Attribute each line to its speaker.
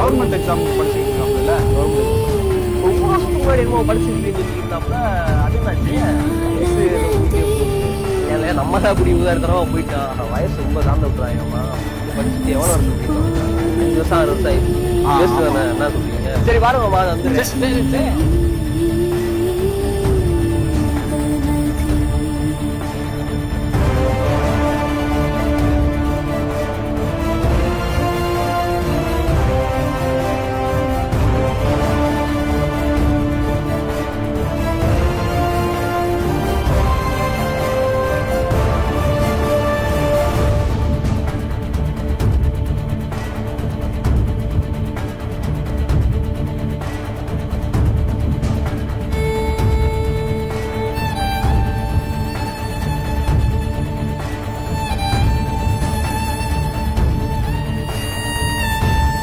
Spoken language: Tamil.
Speaker 1: கவர்மெண்ட் எக்ஸாம் படிச்சுட்டு இருக்காங்கல்ல.
Speaker 2: ரொம்ப வருஷத்துக்கு முன்னாடி என்னமோ படிச்சுருந்தாப்புல. அதுனாச்சு ஏன்ல நம்ம தான் அப்படி உதாரணமா போயிட்டான். வயசு ரொம்ப தாண்ட விட்டுறாங்கம்மா. படிச்சுட்டு எவ்வளோ வருஷம் போயிட்டோம்? 5 வருஷம் 6 வருஷம் ஆயிடுச்சு. என்ன சொல்றீங்க? சரி வாரங்கம்மா வந்துருச்சு.